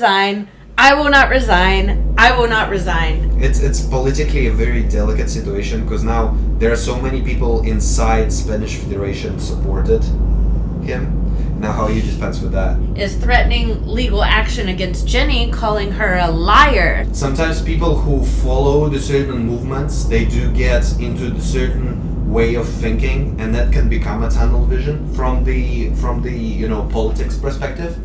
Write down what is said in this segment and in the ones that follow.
resign. I will not resign. I will not resign. It's politically a very delicate situation because now there are so many people inside Spanish Federation supported him. Now how you dispense with that? Is threatening legal action against Jenni, calling her a liar. Sometimes people who follow the certain movements, they do get into the certain way of thinking, and that can become a tunnel vision from the politics perspective.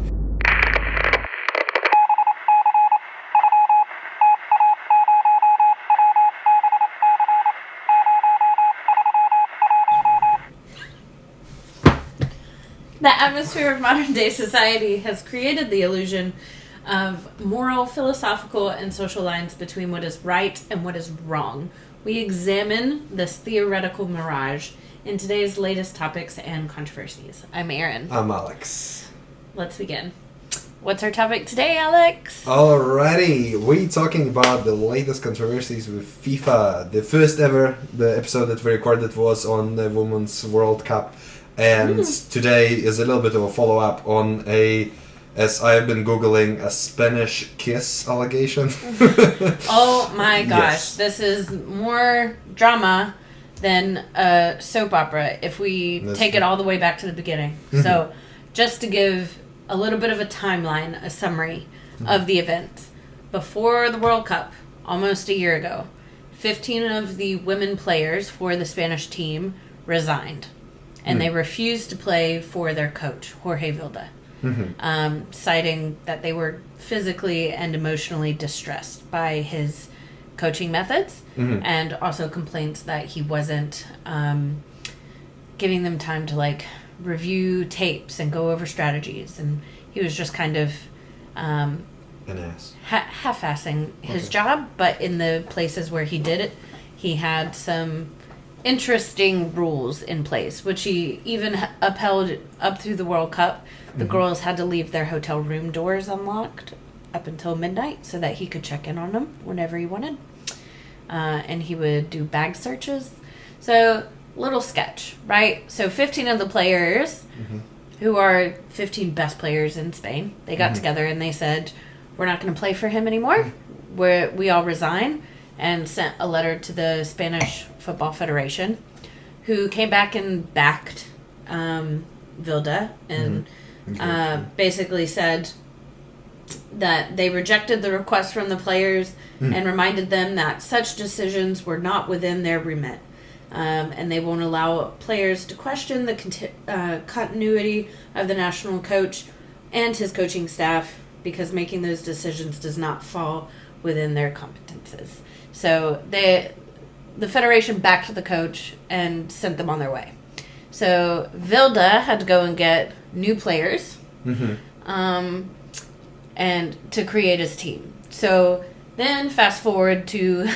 The atmosphere of modern-day society has created the illusion of moral, philosophical, and social lines between what is right and what is wrong. We examine this theoretical mirage in today's latest topics and controversies. I'm Erin. I'm Aleks. Let's begin. What's our topic today, Aleks? Alrighty, we're talking about the latest controversies with FIFA. The first ever, the episode that we recorded was on the Women's World Cup. And today is a little bit of a follow-up on as I've been Googling, a Spanish kiss allegation. Oh my gosh, Yes. This is more drama than a soap opera if we take it all the way back to the beginning. So, just to give a little bit of a timeline, a summary of the events. Before the World Cup, almost a year ago, 15 of the women players for the Spanish team resigned. And they refused to play for their coach, Jorge Vilda, citing that they were physically and emotionally distressed by his coaching methods, and also complaints that he wasn't giving them time to review tapes and go over strategies, and he was just kind of An ass. half-assing his job. But in the places where he did it, he had some interesting rules in place, which he even upheld up through the World Cup. The girls had to leave their hotel room doors unlocked up until midnight so that he could check in on them whenever he wanted. And he would do bag searches. So, little sketch, right? So 15 of the players, who are 15 best players in Spain, they got together and they said, we're not going to play for him anymore. We all resign. And sent a letter to the Spanish Football Federation, who came back and backed Vilda and basically said that they rejected the request from the players and reminded them that such decisions were not within their remit. And they won't allow players to question the continuity of the national coach and his coaching staff because making those decisions does not fall within their competences. So the Federation backed the coach and sent them on their way. So Vilda had to go and get new players and to create his team. So then fast forward to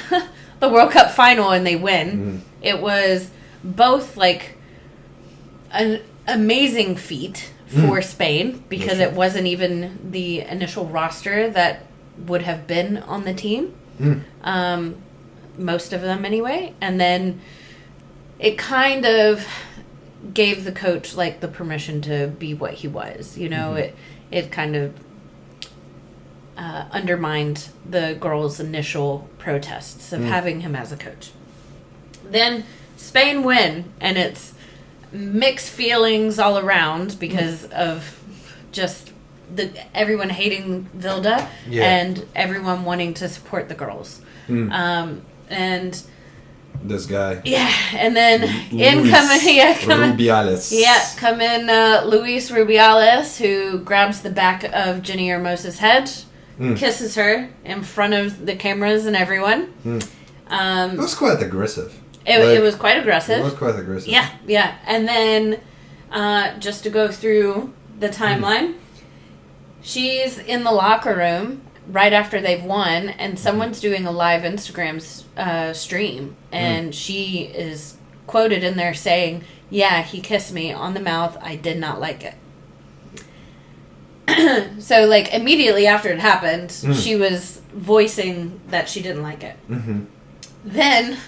the World Cup final and they win. It was both an amazing feat for Spain because it wasn't even the initial roster that would have been on the team. Most of them anyway. And then it kind of gave the coach the permission to be what he was. It kind of undermined the girls' initial protests of having him as a coach. Then Spain win, and it's mixed feelings all around because of just everyone hating Vilda and everyone wanting to support the girls. And this guy. Yeah, and then Rubiales. come in Luis Rubiales, who grabs the back of Jenni Hermoso's head, kisses her in front of the cameras and everyone. It was quite aggressive. It was quite aggressive. It was quite aggressive. Yeah. And then, just to go through the timeline, she's in the locker room right after they've won, and someone's doing a live Instagram stream, and she is quoted in there saying, "Yeah, he kissed me on the mouth. I did not like it." So, immediately after it happened, she was voicing that she didn't like it. Then,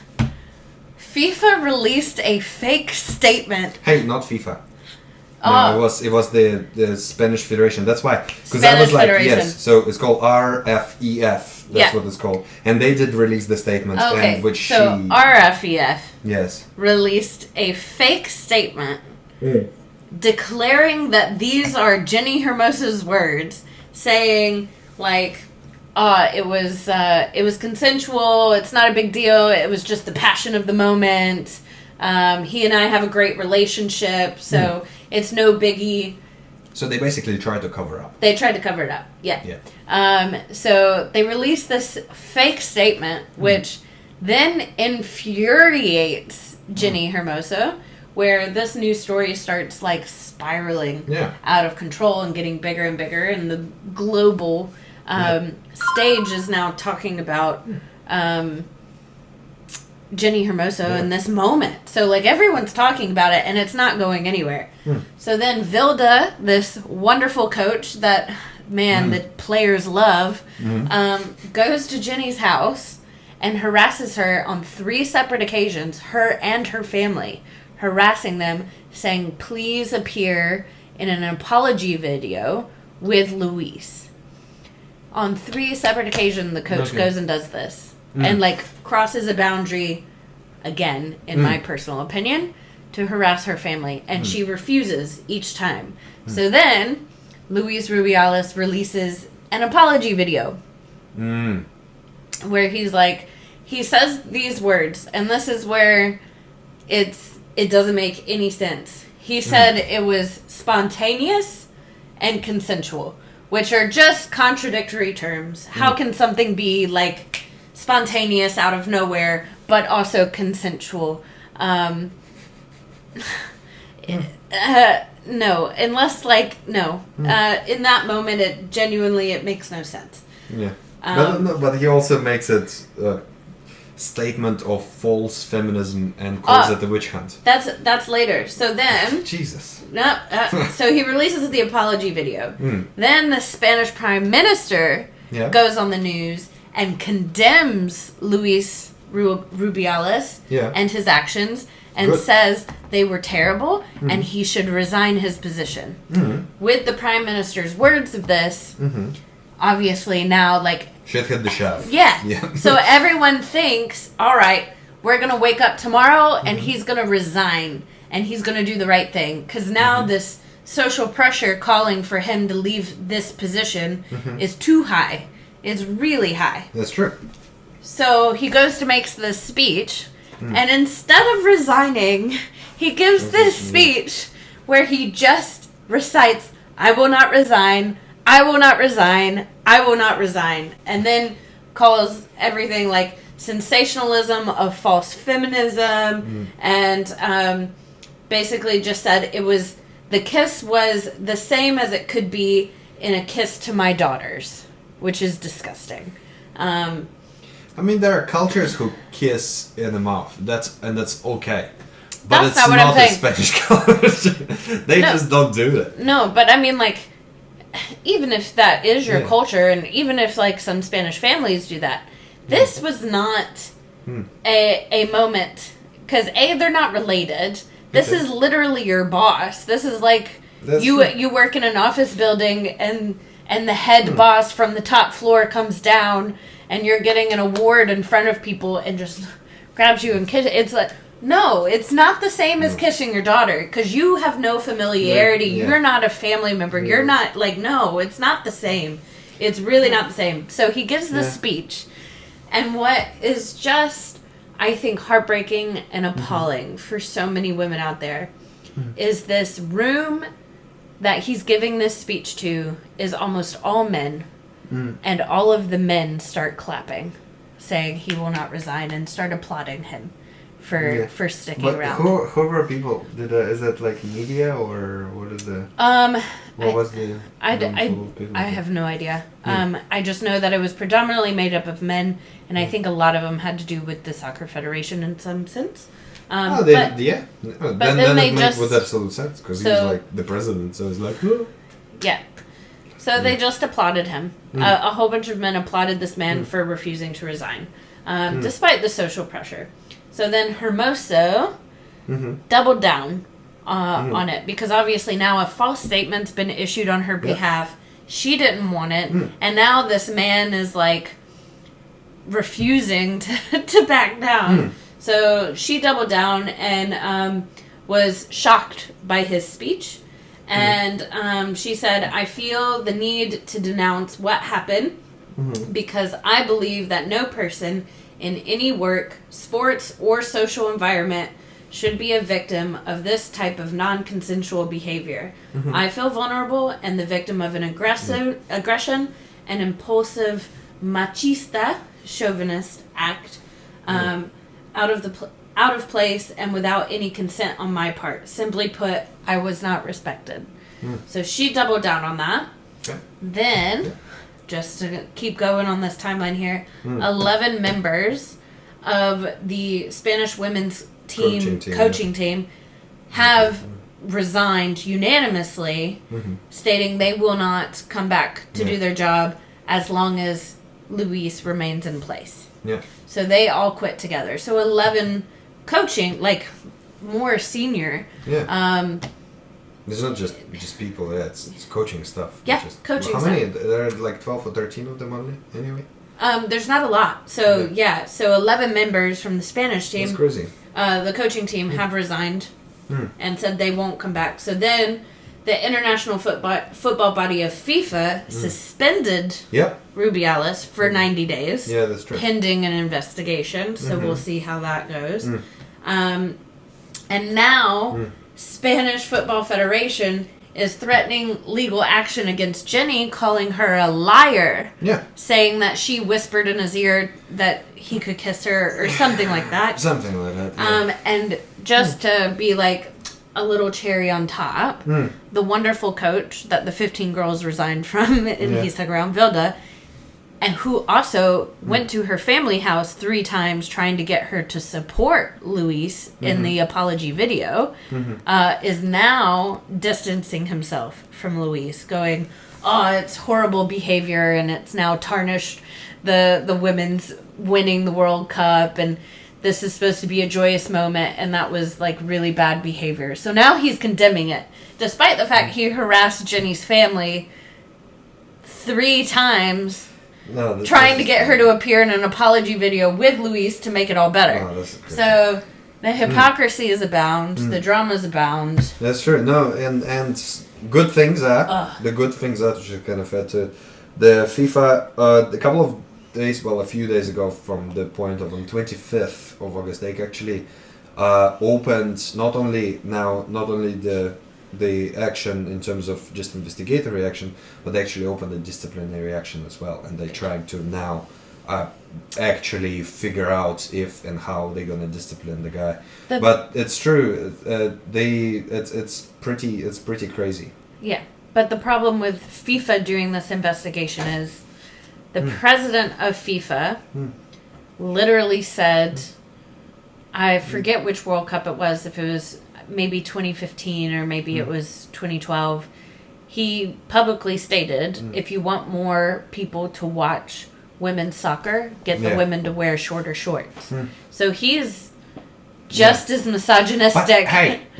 FIFA released a fake statement. Hey, not FIFA. No, it was the Spanish Federation. That's why. Because I was Spanish like, Federation. yes. So it's called RFEF. That's Yeah. what it's called. And they did release the statement. Okay, And which so she... RFEF Yes. released a fake statement Mm. declaring that these are Jenni Hermoso's words, saying like, it was consensual. It's not a big deal. It was just the passion of the moment. He and I have a great relationship, so it's no biggie. So they basically tried to cover up. They tried to cover it up. Yeah. So they released this fake statement, which then infuriates Jenni Hermoso, where this news story starts like spiraling out of control and getting bigger and bigger, and the global stage is now talking about Jenni Hermoso in this moment. So like everyone's talking about it, and it's not going anywhere. So then Vilda, this wonderful coach that the players love, goes to Jenni's house and harasses her on 3 separate occasions, her and her family, harassing them, saying, please appear in an apology video with Luis. On 3 separate occasions, the coach goes and does this. And, like, crosses a boundary, again, in my personal opinion, to harass her family. And she refuses each time. So then, Luis Rubiales releases an apology video. Where he's like, he says these words, and this is where it doesn't make any sense. He said it was spontaneous and consensual, which are just contradictory terms. How can something be like spontaneous out of nowhere, but also consensual? No, unless in that moment, it makes no sense. Yeah, but he also makes it statement of false feminism and calls it the witch hunt. That's later. So then Jesus. No, so he releases the apology video. Then the Spanish Prime Minister goes on the news and condemns Luis Rubiales and his actions and says they were terrible and he should resign his position. With the Prime Minister's words of this, obviously now like shit hit the shelf. Yeah. So everyone thinks, all right, we're going to wake up tomorrow and he's going to resign and he's going to do the right thing. Because now this social pressure calling for him to leave this position is too high. It's really high. That's true. So he goes to make this speech and instead of resigning, he gives this speech where he just recites, I will not resign, I will not resign, I will not resign. And then calls everything like sensationalism of false feminism and basically just said the kiss was the same as it could be in a kiss to my daughters, which is disgusting. I mean, there are cultures who kiss in the mouth. That's okay. But That's it's not what not I'm a saying. Spanish culture. They just don't do it. No, but I mean, like, even if that is your culture, and even if, like, some Spanish families do that, this was not a moment, because, A, they're not related. This is literally your boss. This is like, you work in an office building, and the head boss from the top floor comes down, and you're getting an award in front of people, and just grabs you and kisses. It's like, no, it's not the same as kissing your daughter, because you have no familiarity. You're not a family member. You're not, like, no, it's not the same. It's really not the same. So he gives this speech, and what is just, I think, heartbreaking and appalling for so many women out there is this room that he's giving this speech to is almost all men, and all of the men start clapping, saying he will not resign, and start applauding him for sticking around. Who were people? Is that like media or what is the? What was the? I have no idea. I just know that it was predominantly made up of men, and I think a lot of them had to do with the soccer federation in some sense. Then they it just makes with absolute sense because he's like the president, so it's like. Yeah. So they just applauded him. A whole bunch of men applauded this man for refusing to resign, despite the social pressure. So then Hermoso doubled down on it, because obviously now a false statement's been issued on her behalf. She didn't want it, and now this man is like refusing to back down. So she doubled down and was shocked by his speech, and she said, "I feel the need to denounce what happened because I believe that no person in any work, sports, or social environment should be a victim of this type of non-consensual behavior. I feel vulnerable and the victim of an aggression and impulsive machista chauvinist act out of place and without any consent on my part. Simply put, I was not respected." So she doubled down on that. Then, just to keep going on this timeline here, 11 members of the Spanish women's coaching team have resigned unanimously, stating they will not come back to do their job as long as Luis remains in place. So they all quit together. So 11 coaching, like more senior. It's not just people. It's coaching stuff. Coaching. How many? There are like 12 or 13 of them only. Anyway. There's not a lot. So so 11 members from the Spanish team. That's crazy. The coaching team have resigned and said they won't come back. So then the international football body of FIFA suspended Rubiales for 90 days. Yeah, that's true. Pending an investigation. So we'll see how that goes. And now Spanish Football Federation is threatening legal action against Jenni, calling her a liar. Saying that she whispered in his ear that he could kiss her or something like that. Something like that. And just to be like a little cherry on top, the wonderful coach that the 15 girls resigned from in Instagram, Vilda, and who also went to her family house 3 times trying to get her to support Luis in the apology video, is now distancing himself from Luis, going, "Oh, it's horrible behavior, and it's now tarnished the women's winning the World Cup, and this is supposed to be a joyous moment, and that was like really bad behavior." So now he's condemning it, despite the fact he harassed Jenni's family 3 times. Trying to get her to appear in an apology video with Luis to make it all better. So the hypocrisy is abound. The dramas abound. That's true. No, and good things are. The good things are, which is kind of fair to the FIFA. A couple of days, a few days ago, from the point of on 25th of August, they actually opened not only the action in terms of just investigatory action, but they actually opened a disciplinary action as well, and they're trying to now actually figure out if and how they're gonna discipline the guy. But it's true, it's pretty crazy. Yeah, but the problem with FIFA doing this investigation is the president of FIFA literally said, I forget which World Cup it was, if it was maybe 2015 or maybe it was 2012, he publicly stated, if you want more people to watch women's soccer, get the women to wear shorter shorts. So he's just as misogynistic.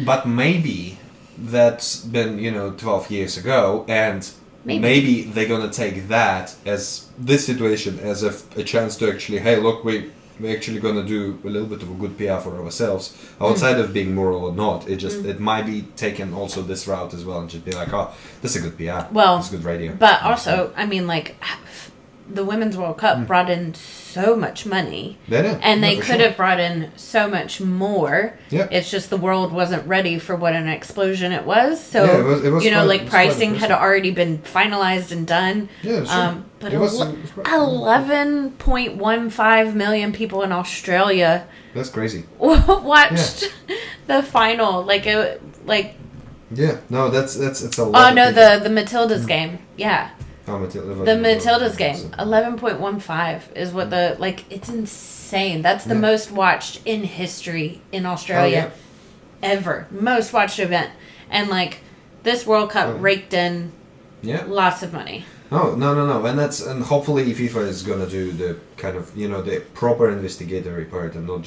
But maybe that's been 12 years ago, and maybe they're gonna take that as this situation as a chance to actually, hey, look, we're actually gonna do a little bit of a good PR for ourselves outside of being moral or not. It might be taken also this route as well, and just be like, oh, this is a good PR. Well, it's good radio. But also, I mean, like, the Women's World Cup brought in so much money, and they could have brought in so much more. It's just the world wasn't ready for what an explosion it was. So it was pricing had already been finalized and done. But 11.15 million people in Australia. That's crazy. Watched the final, it's a lot. Oh no, the Matildas game, the Matildas game, 11.15 is what it's insane. That's the most watched in history in Australia ever. Most watched event. And this World Cup raked in lots of money. Oh, no. And hopefully FIFA is gonna do the kind of, the proper investigatory part, and not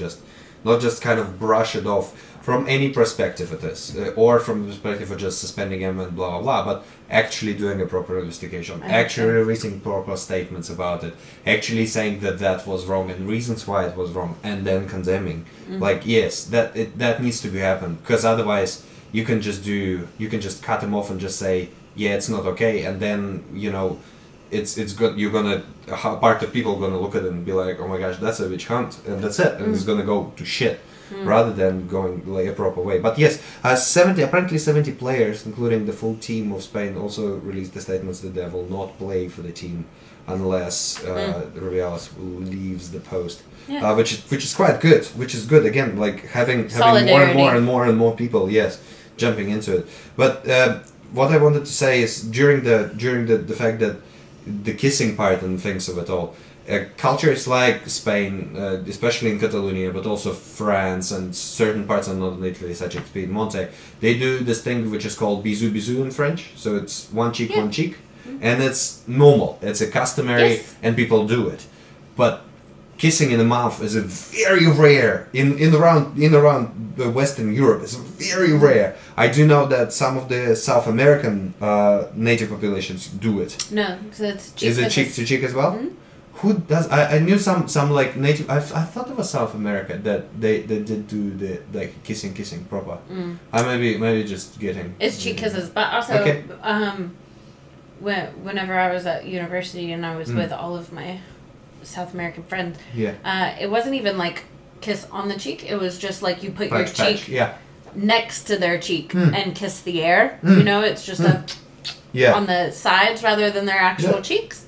not just kind of brush it off from any perspective it is, or from the perspective of just suspending him and blah blah blah, but actually doing a proper investigation, actually releasing proper statements about it, actually saying that was wrong and reasons why it was wrong, and then condemning. Like, yes, that needs to be happen, because otherwise you can just cut him off and just say, yeah, it's not okay, and then it's good. You're gonna part of people are gonna look at it and be like, oh my gosh, that's a witch hunt, and that's it, and it's gonna go to shit. Rather than going a proper way. But yes, apparently 70 players, including the full team of Spain, also released the statements that they will not play for the team unless Rubiales leaves the post. Yeah. Which is quite good. Which is good, again, like having more and more people, yes, jumping into it. But what I wanted to say is during the fact that the kissing part and things of it all, cultures like Spain, especially in Catalonia, but also France and certain parts of northern Italy, such as Piemonte, they do this thing which is called bisou bisou in French. So it's one cheek, and it's normal. It's a customary, and people do it. But kissing in the mouth is a very rare in around the Western Europe. It's very rare. I do know that some of the South American native populations do it. No, so it's cheek. Is it cheek to cheek as well? Mm-hmm. Who does? I knew some like native. I thought it was South America that they did do the like kissing proper. I maybe just getting. It's cheek kisses, but also whenever I was at university and I was with all of my South American friends, it wasn't even like kiss on the cheek. It was just like you put your cheek next to their cheek and kiss the air. It's just on the sides rather than their actual cheeks.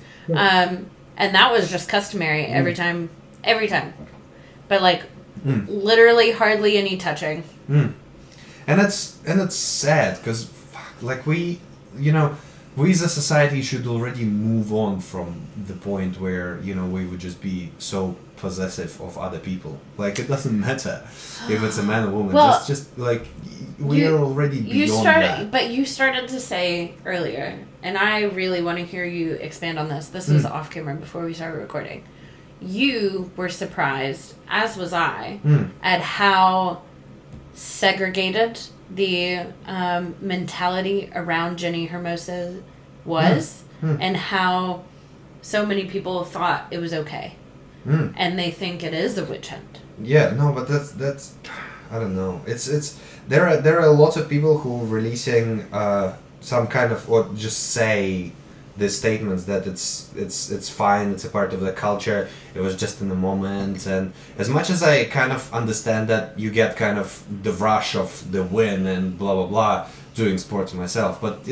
And that was just customary every time. But like literally hardly any touching. And it's sad because like we as a society should already move on from the point where we would just be so possessive of other people. Like, it doesn't matter if it's a man or woman. Well, just like we are already beyond that. But you started to say earlier, and I really want to hear you expand on this. This was off camera before we started recording. You were surprised, as was I, at how segregated the mentality around Jenni Hermoso was, and how so many people thought it was okay, and they think it is a witch hunt. Yeah, no, but that's I don't know. It's there are lots of people who are releasing some kind of, or just say the statements that it's fine, it's a part of the culture, it was just in the moment. And as much as I kind of understand that you get kind of the rush of the win and blah blah blah doing sports myself, but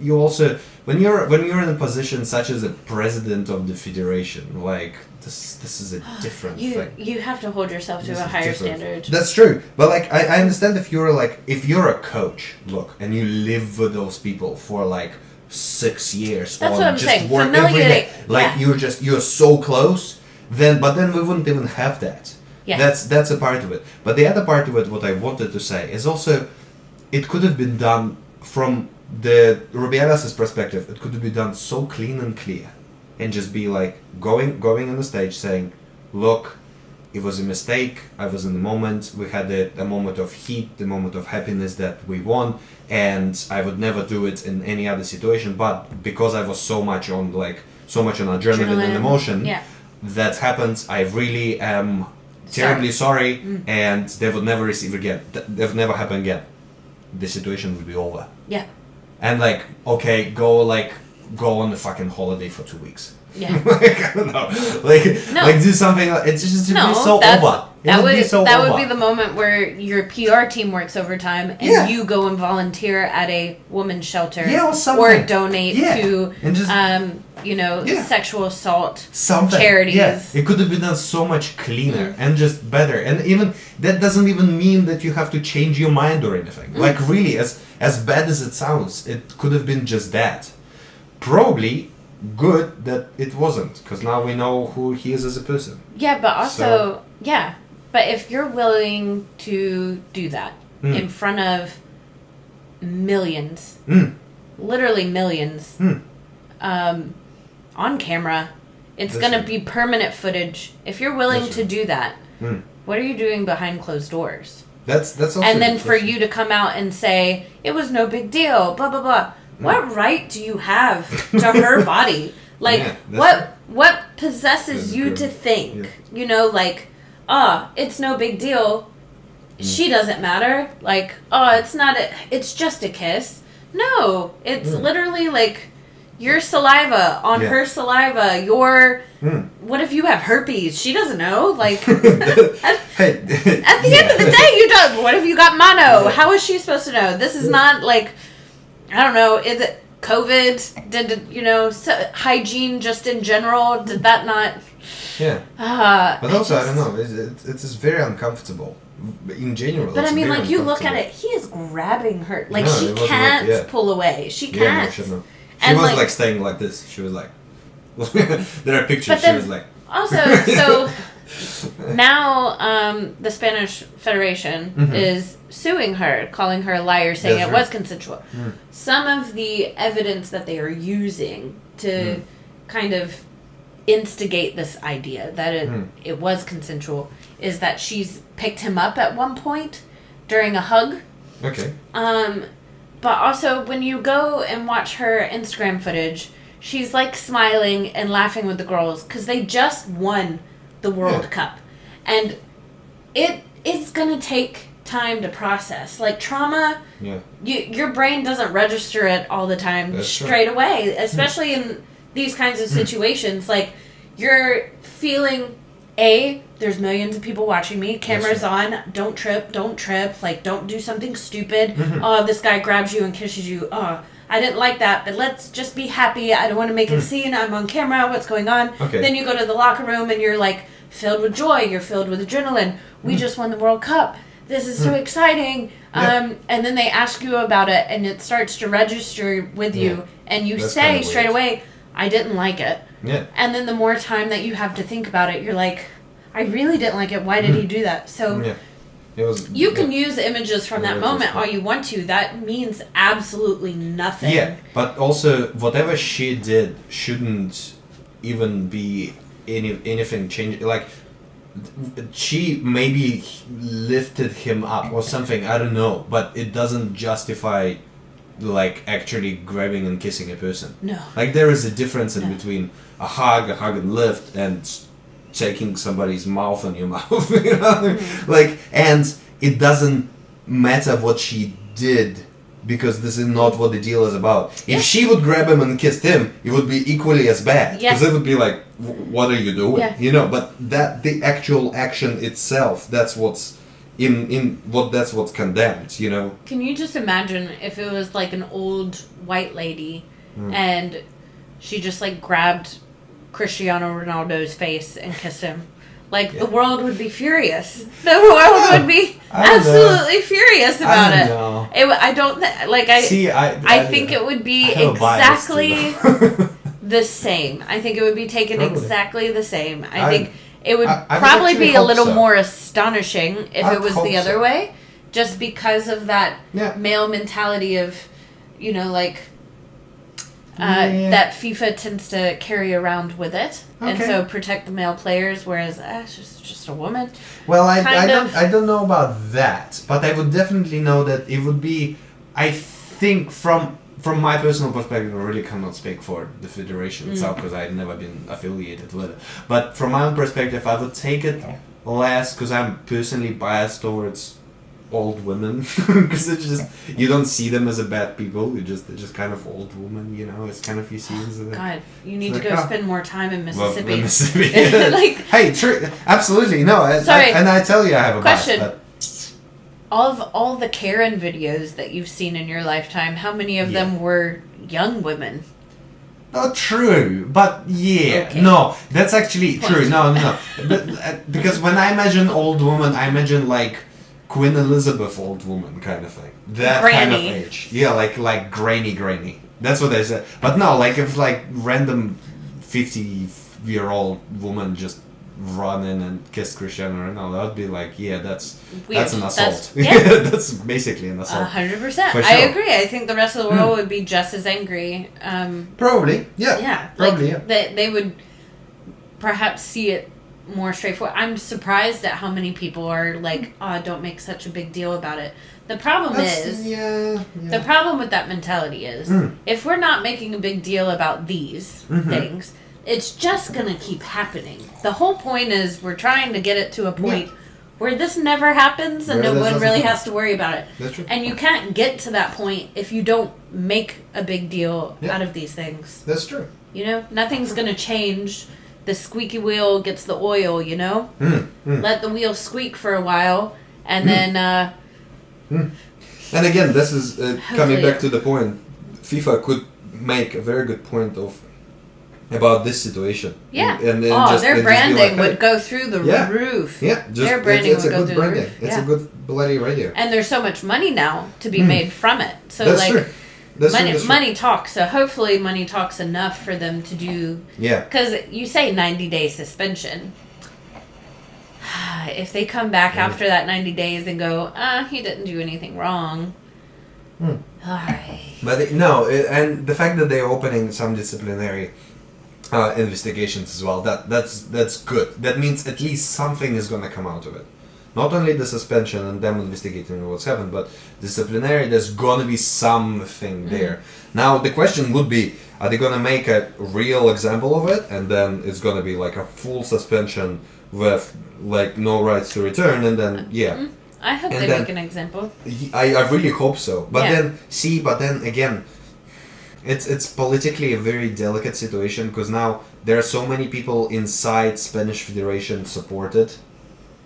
you also when you're in a position such as a president of the federation, like this is a different thing. You have to hold yourself to a higher standard. That's true, but like I understand if you're a coach, look, and you live with those people for like 6 years, that's or what I'm just saying. work every day, like you're so close, but then we wouldn't even have that. Yeah. That's a part of it. But the other part of it, what I wanted to say is also, it could have been done from the Rubiales' perspective. It could have been done so clean and clear, and just be like going on the stage saying, look, it was a mistake, I was in the moment, we had a moment of heat, the moment of happiness that we won, and I would never do it in any other situation, but because I was so much on adrenaline and emotion, that happened, I really am terribly sorry, and they would never receive again, that would never happen again. The situation would be over. Yeah. And like, okay, go on a fucking holiday for 2 weeks. Yeah. Like, I don't know. Like do something. It's just be so over. That would be the moment where your PR team works overtime and you go and volunteer at a women's shelter, or donate to and just, sexual assault charities. Yeah. It could have been done so much cleaner and just better. And even that doesn't even mean that you have to change your mind or anything. Like really, as bad as it sounds, it could have been just that. Probably good that it wasn't, because now we know who he is as a person. Yeah, but also but if you're willing to do that in front of millions, literally millions, on camera, it's going to be permanent footage. If you're willing to do that, what are you doing behind closed doors? That's also. And then for you to come out and say it was no big deal, blah blah blah. What right do you have to her body? Like, what possesses you to think? You know, like, it's no big deal. She doesn't matter. Like, it's just a kiss. No, it's literally like your saliva on her saliva. What if you have herpes? She doesn't know. Like, at the end of the day, you don't. What if you got mono? How is she supposed to know? This is not like, I don't know. Is it COVID? Hygiene just in general? Did that not? Yeah. But also, I don't know. It's just very uncomfortable. In general. But I mean, like, you look at it, he is grabbing her. Like, she can't pull away. She can't. Yeah, no, she no. She was like staying like this. She was like, there are pictures. She was like. Also, so now the Spanish Federation is suing her, calling her a liar, saying it was consensual. Some of the evidence that they are using to kind of instigate this idea that it was consensual is that she's picked him up at one point during a hug. Okay. But also when you go and watch her Instagram footage, she's like smiling and laughing with the girls because they just won the World Cup. And it's gonna take time to process. Like, trauma, your brain doesn't register it all the time straight away, especially in these kinds of situations. Like, you're feeling, there's millions of people watching me, cameras on, don't trip, like, don't do something stupid. This guy grabs you and kisses you, I didn't like that, but let's just be happy. I don't want to make a scene. I'm on camera. What's going on? Okay. Then you go to the locker room and you're like filled with joy. You're filled with adrenaline. We just won the World Cup. This is so exciting. And then they ask you about it and it starts to register with you. And you say straight away, I didn't like it. Yeah. And then the more time that you have to think about it, you're like, I really didn't like it. Why did he do that? So you can use images from that moment all you want to. That means absolutely nothing. Yeah, but also whatever she did shouldn't even be anything changed. Like, she maybe lifted him up or something, I don't know, but it doesn't justify like actually grabbing and kissing a person. No. Like, there is a difference in between a hug and lift, and taking somebody's mouth on your mouth, you know? Like, and it doesn't matter what she did, because this is not what the deal is about. If she would grab him and kissed him, it would be equally as bad, because it would be like, what are you doing? You know, but that the actual action itself, that's what's that's what's condemned, you know. Can you just imagine if it was like an old white lady and she just like grabbed Cristiano Ronaldo's face and kissed him? Like, the world would be furious. The world would be absolutely furious about it. I think it would be exactly the same. I think it would be taken exactly the same. I think it would probably be a little more astonishing if it was the other way, just because of that male mentality of, you know, like, that FIFA tends to carry around with it, and so protect the male players, whereas it's just a woman. Well, I don't know about that, but I would definitely know that it would be, I think, from my personal perspective, I really cannot speak for the federation itself, because I've never been affiliated with it. But from my own perspective, I would take it less, because I'm personally biased towards old women, because it's just, you don't see them as a bad people. They're just kind of old women, you know. It's kind of, you see them. God, you need to go spend more time in Mississippi. Well, Mississippi. Like, hey, true, absolutely, no. And I tell you, I have a question. Bias, all the Karen videos that you've seen in your lifetime, how many of them were young women? Not true, but no, that's actually true. No. But, because when I imagine old woman, I imagine like Queen Elizabeth old woman kind of thing. That kind of age. Yeah, like grainy. That's what I said. But no, like if like random 50-year-old woman just run in and kiss Cristiano Ronaldo, that would be like, that's an assault. That's basically an assault. 100%. Sure. I agree. I think the rest of the world would be just as angry. Probably. Yeah. Yeah. Probably. They would perhaps see it more straightforward. I'm surprised at how many people are like, "Oh, don't make such a big deal about it." The problem the problem with that mentality is, if we're not making a big deal about these things, it's just gonna keep happening. The whole point is we're trying to get it to a point where this never happens and no one really has to worry about it. That's true. And you can't get to that point if you don't make a big deal out of these things. That's true. You know, nothing's gonna change. The squeaky wheel gets the oil, you know? Let the wheel squeak for a while, and then... And again, this is coming back to the point. FIFA could make a very good point about this situation. Yeah. And their branding would go through the roof. Yeah, their branding would go through the roof. It's a good bloody radio. And there's so much money now to be made from it. So that's true. Money talks. So hopefully money talks enough for them to do... Yeah. Because you say 90-day suspension. If they come back after that 90 days and go, he didn't do anything wrong. But and the fact that they're opening some disciplinary investigations as well, that's good. That means at least something is going to come out of it. Not only the suspension and them investigating what's happened, but disciplinary, there's going to be something there. Now, the question would be, are they going to make a real example of it, and then it's going to be like a full suspension with like no rights to return, and then I hope they make an example. I really hope so. But then again, it's politically a very delicate situation, because now there are so many people inside Spanish Federation supported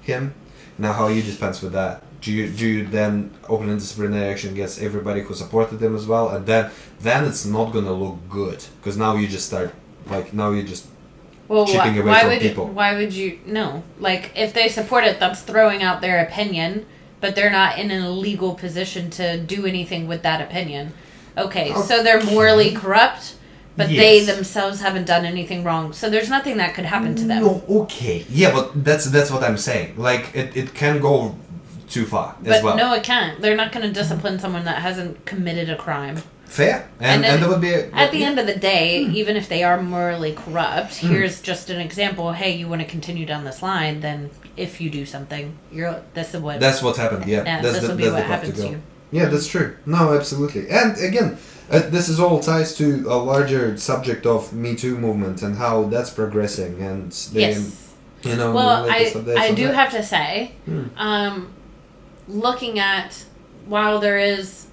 him. Now, how you dispense with that? Do you then open a disciplinary action against everybody who supported him as well, and then it's not gonna look good, because now you just start chipping away from people. Why would you... No. Like, if they support it, that's throwing out their opinion, but they're not in a legal position to do anything with that opinion. Okay, so they're morally corrupt, but they themselves haven't done anything wrong. So there's nothing that could happen to them. No, okay. Yeah, but that's what I'm saying. Like, it can go too far as well. But no, it can't. They're not going to discipline someone that hasn't committed a crime. Fair. And that would be... At the end of the day, even if they are morally corrupt, here's just an example. Hey, you want to continue down this line, then if you do something, that's what's happened, this will be what happens to you. Yeah, that's true. No, absolutely. And again, this is all ties to a larger subject of Me Too movement and how that's progressing. And they, you know... Well, I do have to say, looking at, while there is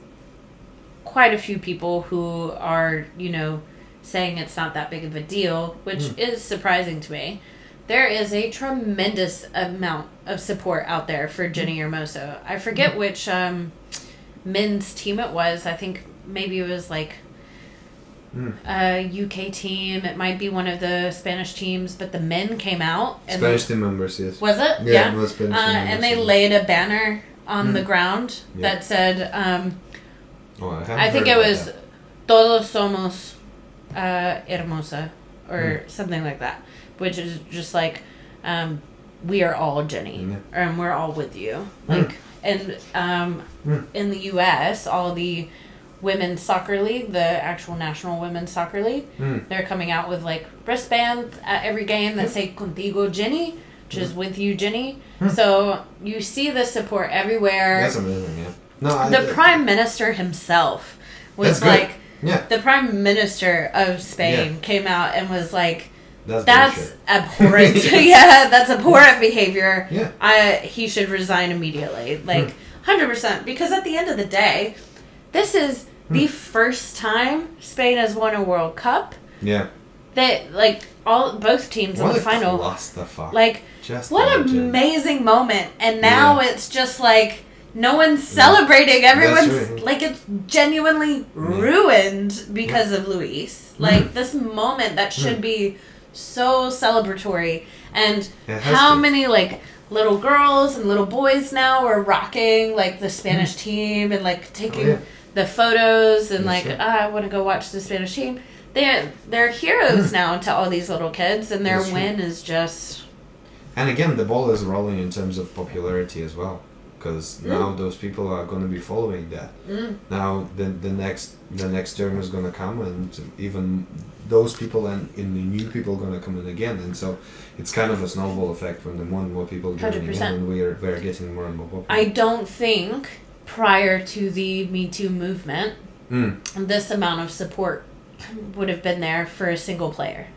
quite a few people who are, you know, saying it's not that big of a deal, which is surprising to me, there is a tremendous amount of support out there for Jenni Hermoso. I forget which men's team it was. I think maybe it was like a UK team. It might be one of the Spanish teams, but the men came out. And Spanish team members, yes. Was it? Yeah. It was Spanish team members. And they laid a banner on the ground that said... I think it was Todos Somos Hermosa, or something like that, which is just like, we are all Jenni, and we're all with you. Like, and in the U.S., all the women's soccer league, the actual national women's soccer league, they're coming out with like wristbands at every game that say Contigo Jenni, which is with you Jenni. So you see the support everywhere. That's amazing, yeah. No, the Prime Minister himself was like, the Prime Minister of Spain came out and was like, that's abhorrent. That's abhorrent behavior. He should resign immediately. Like, 100%. Because at the end of the day, this is the first time Spain has won a World Cup. Yeah. That, like, both teams in the final. Like, just what an amazing moment. And now it's just like... No one's celebrating. Everyone's like, it's genuinely ruined because of Luis. Like, this moment that should be so celebratory. And how many, like, little girls and little boys now are rocking, like, the Spanish team and, like, taking the photos and, I want to go watch the Spanish team. They're heroes now to all these little kids, and their win is just... And again, the ball is rolling in terms of popularity as well. because now those people are going to be following that. Now the next term is going to come, and even those people and the new people are going to come in again, and so it's kind of a snowball effect when the more and more people joining in, and we're getting more and more popular. I don't think prior to the Me Too movement, this amount of support would have been there for a single player.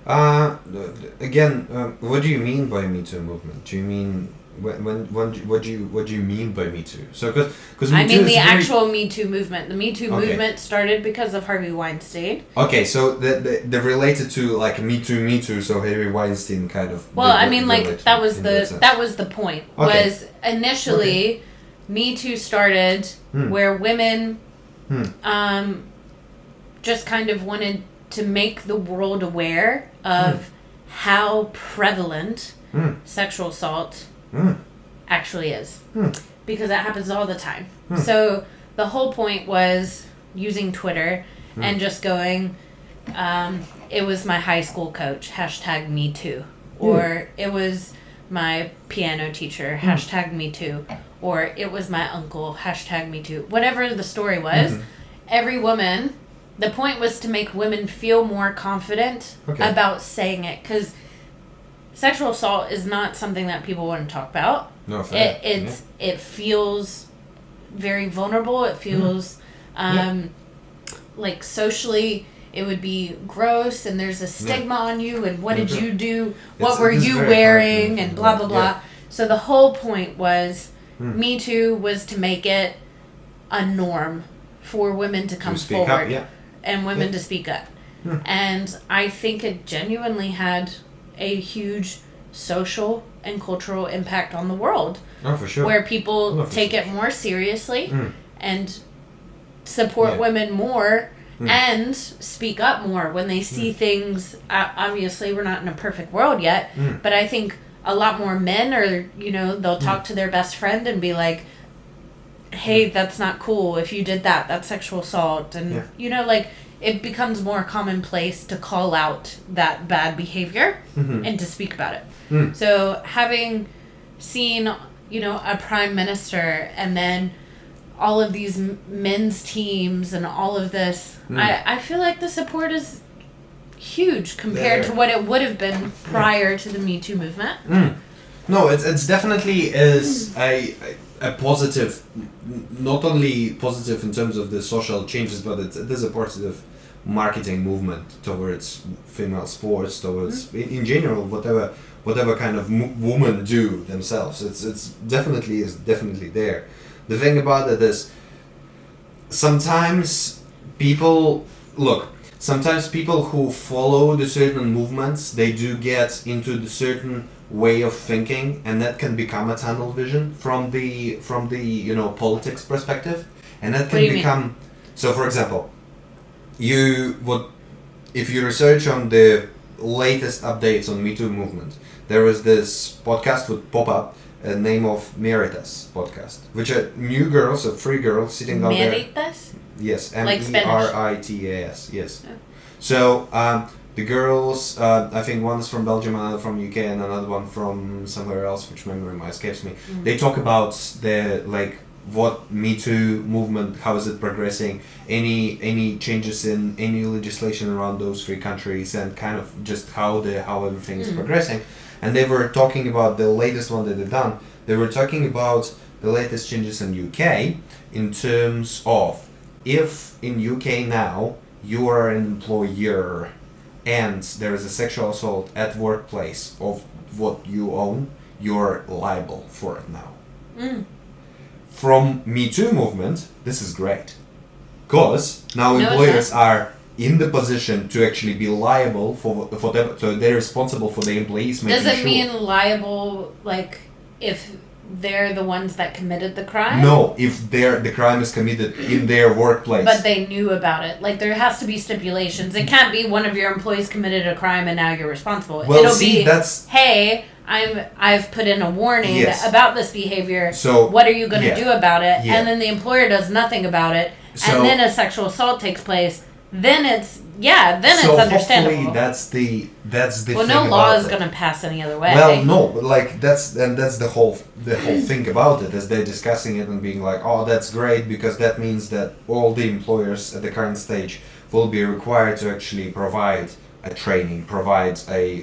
Again, what do you mean by Me Too movement? Do you mean what do you mean by Me Too? So because I mean the actual Me Too movement. The Me Too movement started because of Harvey Weinstein. Okay, so they're related to like Me Too. So Harvey Weinstein kind of. Well, I mean, like that was the point. Okay. Was initially Me Too started where women just kind of wanted to make the world aware of how prevalent sexual assault actually is. Because that happens all the time. So the whole point was using Twitter and just going, it was my high school coach, #MeToo. Or it was my piano teacher, #MeToo. Or it was my uncle, #MeToo. Whatever the story was, every woman... The point was to make women feel more confident about saying it, because sexual assault is not something that people want to talk about. No, fair. It feels very vulnerable. It feels like socially it would be gross, and there's a stigma on you. And what did you do? What were you wearing? And blah blah blah. Yeah. So the whole point was Me Too was to make it a norm for women to come forward. And women to speak up. And I think it genuinely had a huge social and cultural impact on the world. Oh, for sure. Where people take it more seriously and support women more and speak up more when they see things. Obviously, we're not in a perfect world yet, but I think a lot more men are, they'll talk to their best friend and be like, hey, that's not cool. If you did that, that's sexual assault. And, it becomes more commonplace to call out that bad behavior and to speak about it. So having seen, a prime minister and then all of these men's teams and all of this, I feel like the support is huge compared to what it would have been prior to the Me Too movement. No, it's definitely is a positive, not only positive in terms of the social changes, but it is a positive marketing movement towards female sports, towards in general whatever kind of women do themselves. It's definitely there. The thing about it is sometimes people who follow the certain movements, they do get into the certain way of thinking, and that can become a tunnel vision from the politics perspective, and that can become. So, for example, if you research on the latest updates on Me Too movement, there was this podcast would pop up, a name of Meritas podcast, which are new girls, so 3 girls sitting down there. Meritas? Yes, like Meritas. Yes. Oh. So. The girls, I think one is from Belgium, another from UK, and another one from somewhere else, which memory might escapes me. They talk about what Me Too movement, how is it progressing, any changes in any legislation around those 3 countries, and kind of just how everything is progressing. And they were talking about the latest one that they've done. They were talking about the latest changes in UK in terms of if in UK now you are an employer and there is a sexual assault at workplace of what you own, you're liable for it now. From Me Too movement, this is great. Because now employers are in the position to actually be liable for them, so they're responsible for the employees making sure. Does it mean liable, like, if they're the ones that committed the crime? No, if the crime is committed in their workplace. But they knew about it. Like, there has to be stipulations. It can't be one of your employees committed a crime and now you're responsible. Well, It'll be, hey, I've put in a warning about this behavior. So what are you going to do about it? Yeah. And then the employer does nothing about it. So, and then a sexual assault takes place. then it's understandable. Hopefully that's the well, thing no law is about going to pass any other way. Well, no, but like that's the whole thing about it, is they're discussing it and being like, oh, that's great, because that means that all the employers at the current stage will be required to actually provide a training, provides a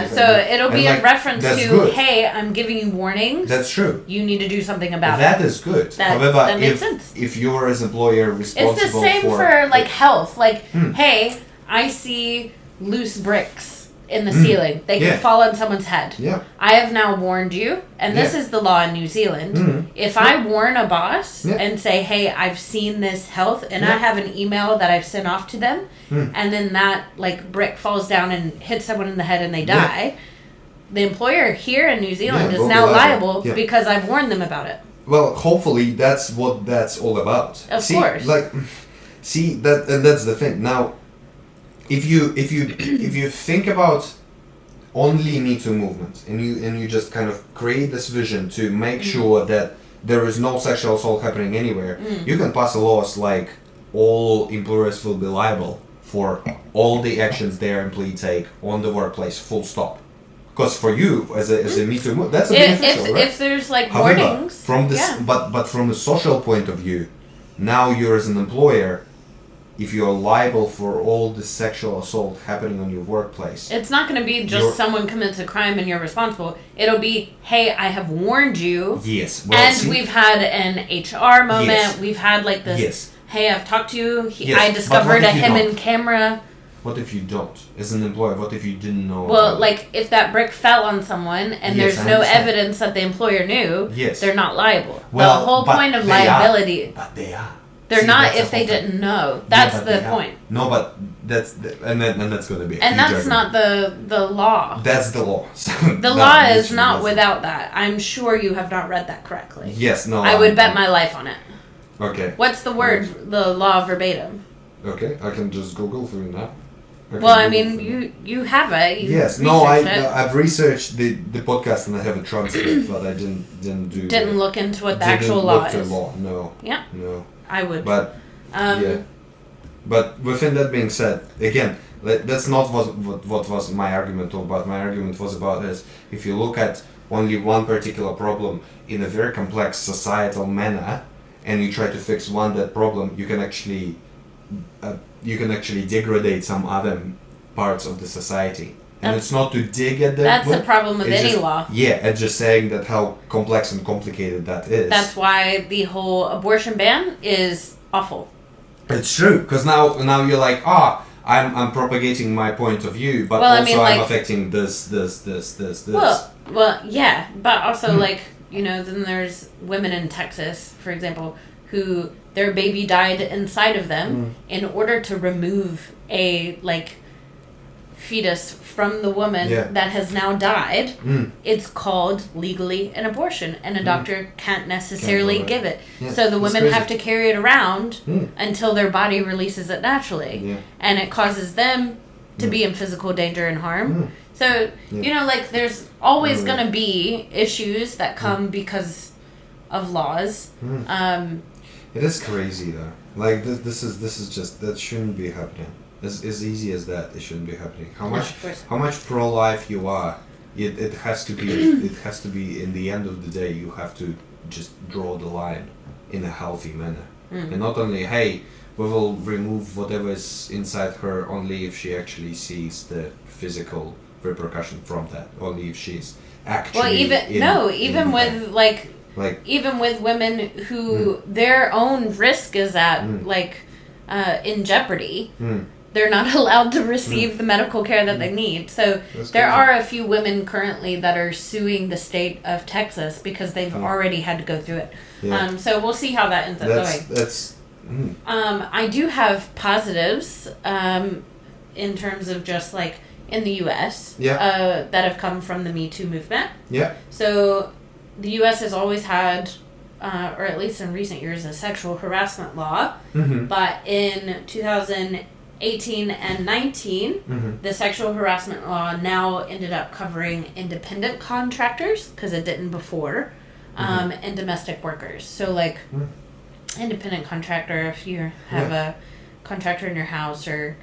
so it'll be in reference to, good. Hey, I'm giving you warnings. That's true. You need to do something about that it. Is good. That makes sense. If you're as employer responsible for... It's the same for like health. Like, hey, I see loose bricks in the ceiling. They can fall on someone's head. Yeah. I have now warned you, and this is the law in New Zealand. If I warn a boss and say, hey, I've seen this health, and I have an email that I've sent off to them, and then that like brick falls down and hits someone in the head and they die, the employer here in New Zealand is now liable because I've warned them about it. Well, hopefully that's what that's all about. Of course. That's the thing. Now, if you think about only Me Too movement, and you just kind of create this vision to make sure that there is no sexual assault happening anywhere, you can pass laws like all employers will be liable for all the actions their employee take on the workplace, full stop. Because for you, as a Me Too movement, that's a beneficial, right? If there's like However, warnings, from this, but from a social point of view, now you're as an employer, if you're liable for all the sexual assault happening on your workplace, it's not going to be just someone commits a crime and you're responsible. It'll be, hey, I have warned you. Yes. Well, and we've had an HR moment. Yes. We've had like this. Yes. Hey, I've talked to you. Yes. I discovered a him in camera. What if you don't? As an employer, what if you didn't know? Well, like if that brick fell on someone and there's no evidence that the employer knew, they're not liable. Well, the whole point of liability. But they are. They're not if they didn't know. That's the point. No, but that's and that's going to be. And that's not the law. That's the law. The law is not without that. I'm sure you have not read that correctly. Yes, no. I would bet my life on it. Okay. What's the word? The law verbatim. Okay, I can just Google for you now. Well, I mean, you have it. Yes, no, I've researched the podcast and I have a transcript, but I didn't look into what the actual law is. No. Yeah. No. I would. But But within that being said, again, that's not what was my argument about. My argument was about is if you look at only one particular problem in a very complex societal manner, and you try to fix that problem, you can actually degrade some other parts of the society. And it's not to dig at that. That's the problem with any law. Yeah, it's just saying that how complex and complicated that is. That's why the whole abortion ban is awful. It's true, because now you're like, I'm propagating my point of view, but I'm affecting this. Well, yeah, but also then there's women in Texas, for example, who their baby died inside of them in order to remove a fetus from the woman that has now died. It's called legally an abortion, and a doctor can't necessarily give it. Yeah, so the women have to carry it around until their body releases it naturally, and it causes them to be in physical danger and harm. So there's always gonna be issues that come because of laws. It is crazy though. This is just, that shouldn't be happening. As easy as that, it shouldn't be happening. How much pro-life you are, it has to be in the end of the day, you have to just draw the line in a healthy manner. And not only, hey, we will remove whatever is inside her only if she actually sees the physical repercussion from that, only if she's actually even with women who their own risk is at in jeopardy. They're not allowed to receive the medical care that they need. So there are a few women currently that are suing the state of Texas because they've already had to go through it. Yeah. So we'll see how that ends up going. I do have positives in terms of just in the U.S. That have come from the Me Too movement. Yeah. So the U.S. has always had, or at least in recent years, a sexual harassment law. But in 2018 and 19, the sexual harassment law now ended up covering independent contractors, because it didn't before, and domestic workers. So independent contractor, if you have contractor in your house or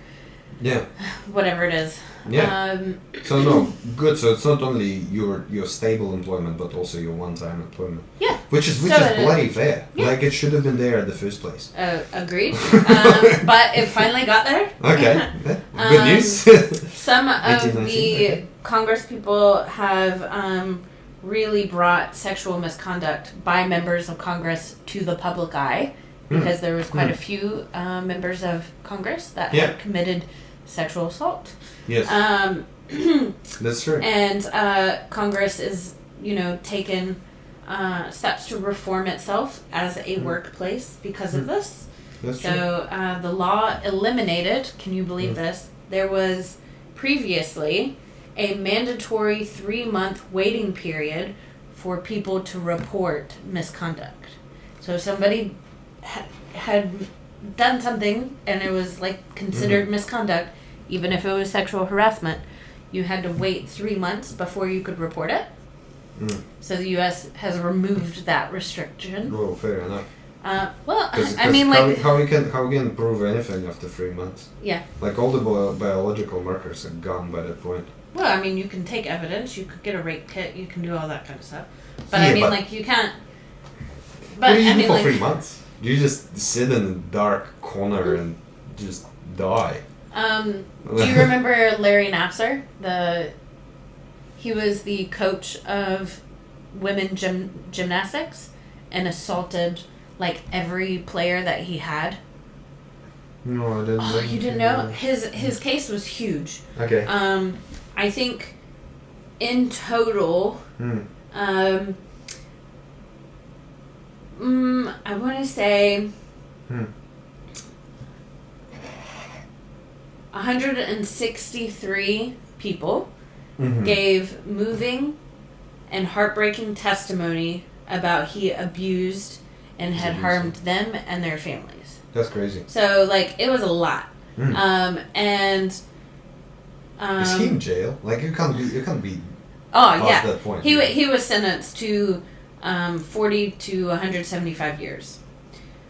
Yeah. whatever it is. Yeah. So no, good. So it's not only your stable employment, but also your one-time employment. Yeah. Which is bloody fair. Yeah. Like it should have been there in the first place. Agreed. But it finally got there. Okay. Good news. Some of the Congress people have really brought sexual misconduct by members of Congress to the public eye, because there was quite a few members of Congress that had committed sexual assault. Yes. That's true. And Congress is, taken steps to reform itself as a workplace because of this. That's true. So the law eliminated, can you believe this? There was previously a mandatory 3-month waiting period for people to report misconduct. So if somebody had done something and it was considered misconduct, even if it was sexual harassment, you had to wait 3 months before you could report it. So the U.S. has removed that restriction. Well, fair enough. How you can prove anything after 3 months? Yeah. All the biological markers are gone by that point. Well, you can take evidence. You could get a rape kit. You can do all that kind of stuff. But you can't. But what do you do for 3 months? Do you just sit in a dark corner and just die? Do you remember Larry Nassar? He was the coach of women gymnastics and assaulted every player that he had. No, I didn't. Oh, you didn't know? His case was huge. Okay. I think in total, I want to say 163 people gave moving and heartbreaking testimony about he abused and had harmed them and their families. That's crazy. So it was a lot. And is he in jail? You can't be oh yeah, that point. He was sentenced to 40 to 175 years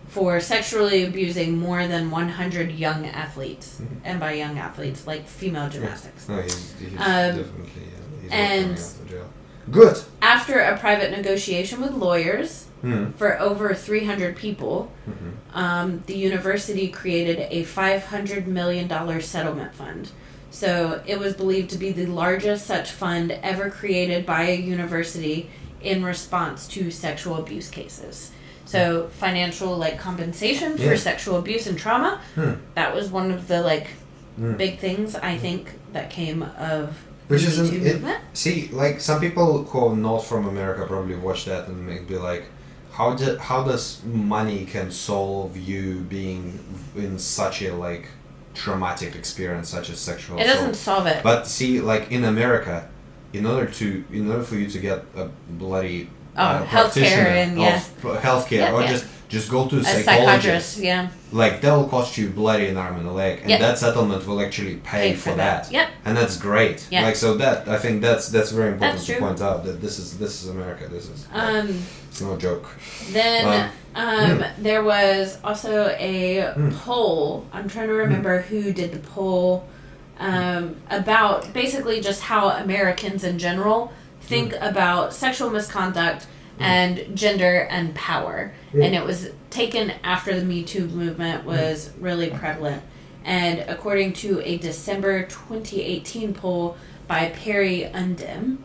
for sexually abusing more than 100 young athletes, and by young athletes, female gymnastics. No, he's definitely he's and coming out of jail. Good. After a private negotiation with lawyers for over 300 people, the university created a $500 million settlement fund. So it was believed to be the largest such fund ever created by a university in response to sexual abuse cases. So financial compensation for sexual abuse and trauma, that was one of the big things I think that came of which the is Me Too movement. See, some people who are not from America probably watch that and may be like, how does money can solve you being in such a traumatic experience such as sexual assault? It doesn't solve it. But see, in America, in order for you to get a bloody healthcare or just go to a psychologist, that will cost you bloody an arm and a leg, and that settlement will actually pay for that. Yep. And that's great. Yep. So that I think that's very important That's to true. point out that this is America. This is it's no joke. Then there was also a poll. I'm trying to remember who did the poll about basically just how Americans in general think about sexual misconduct and gender and power. And it was taken after the Me Too movement was really prevalent. And according to a December 2018 poll by Perry Undim,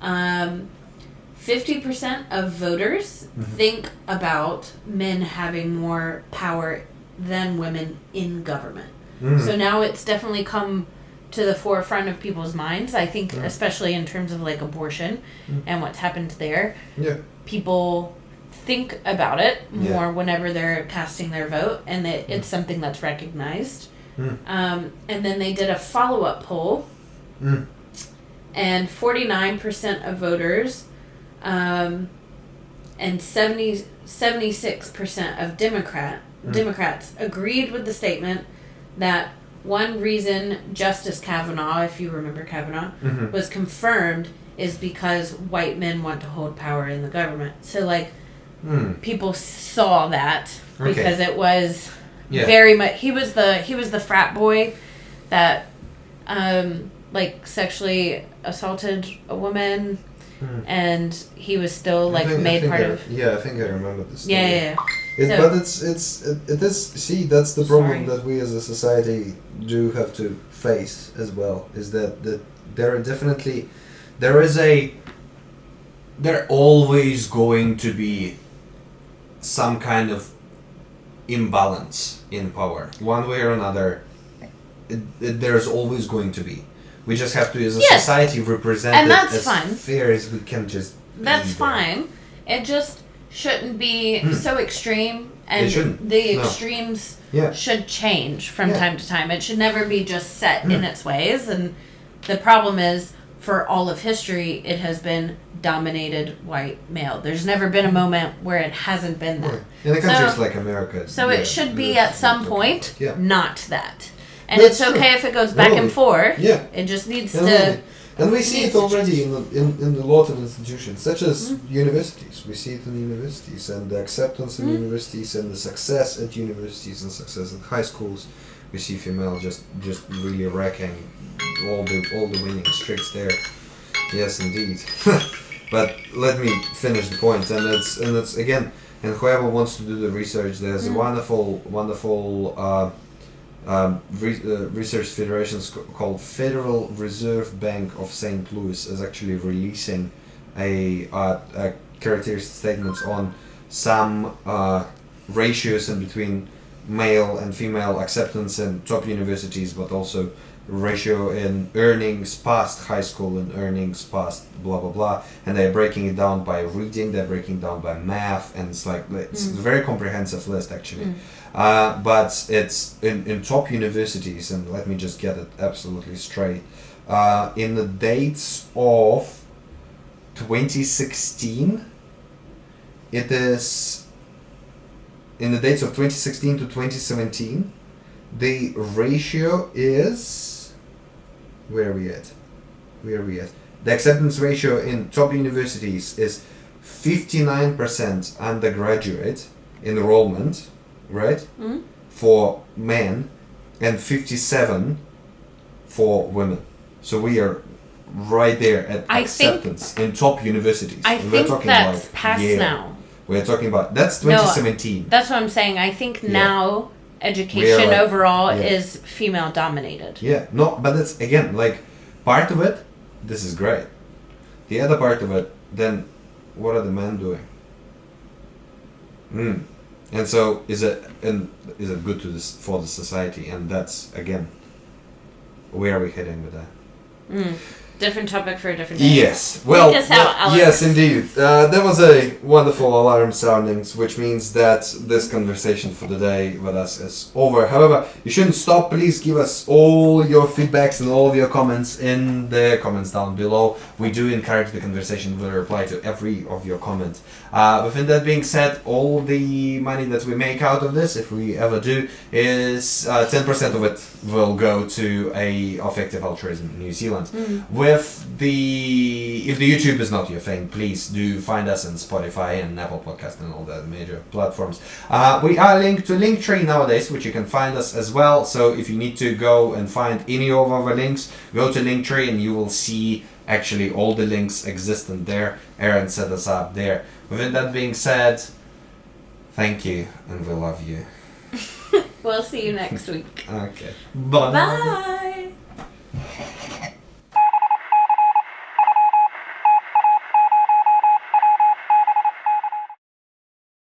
50% of voters think about men having more power than women in government. So now it's definitely come to the forefront of people's minds. I think especially in terms of abortion and what's happened there. Yeah. People think about it more whenever they're casting their vote, and that it's something that's recognized. And then they did a follow-up poll, and 49% of voters and 76% of Democrats agreed with the statement that one reason Justice Kavanaugh, if you remember Kavanaugh, was confirmed is because white men want to hold power in the government. So people saw that because it was very much. He was the frat boy that like sexually assaulted a woman, and he was still like made part of. Yeah, I think I remember this. Yeah. But it is. See, that's the problem that we as a society do have to face as well. Is that there always going to be some kind of imbalance in power, one way or another. There's always going to be. We just have to, as a society, represent and it that's as fine. fair as we can. Just that's fine. It just shouldn't be so extreme, and the extremes should change from time to time. It should never be just set in its ways. And the problem is, for all of history, it has been dominated white male. There's never been a moment where it hasn't been that. In a countries like America. So it should be at some point not that. And That's it's okay true. if it goes back and forth. Yeah. It just needs to... And we see it already in a lot of institutions, such as universities. We see it in universities, and the acceptance in universities, and the success at universities, and success at high schools. We see female just really wrecking all the winning streaks there. Yes, indeed. But let me finish the point, and it's again, and whoever wants to do the research, there's a wonderful research federation called Federal Reserve Bank of St. Louis is actually releasing a characteristic statements on some ratios in between male and female acceptance in top universities, but also ratio in earnings past high school and earnings past blah blah blah, and they're breaking it down by reading, they're breaking it down by math, and it's a very comprehensive list actually. But it's in top universities, and let me just get it absolutely straight. In the dates of 2016, it is in the dates of 2016 to 2017, the ratio is where are we at? The acceptance ratio in top universities is 59% undergraduate enrollment, right? For men, and 57 for women. So we are right there at acceptance in top universities. I think that's past now. We're talking about that's 2017. No, that's what I'm saying. I think now education overall is female dominated. Yeah, no, but that's again part of it. This is great. The other part of it, then, what are the men doing? And so is it good to this for the society? And that's again, where are we heading with that? Different topic for a different day. Yes. Well, take us out, Aleks. Yes, indeed. That was a wonderful alarm soundings, which means that this conversation for the day with us is over. However, you shouldn't stop. Please give us all your feedbacks and all of your comments in the comments down below. We do encourage the conversation. We'll reply to every of your comments. With that being said, all the money that we make out of this, if we ever do, is 10% of it will go to a effective altruism in New Zealand. If the YouTube is not your thing, please do find us on Spotify and Apple Podcast and all the major platforms. We are linked to Linktree nowadays, which you can find us as well. So if you need to go and find any of our links, go to Linktree and you will see actually all the links existent there. Erin set us up there. With that being said, thank you and we love you. We'll see you next week. Okay. Bye. Bye.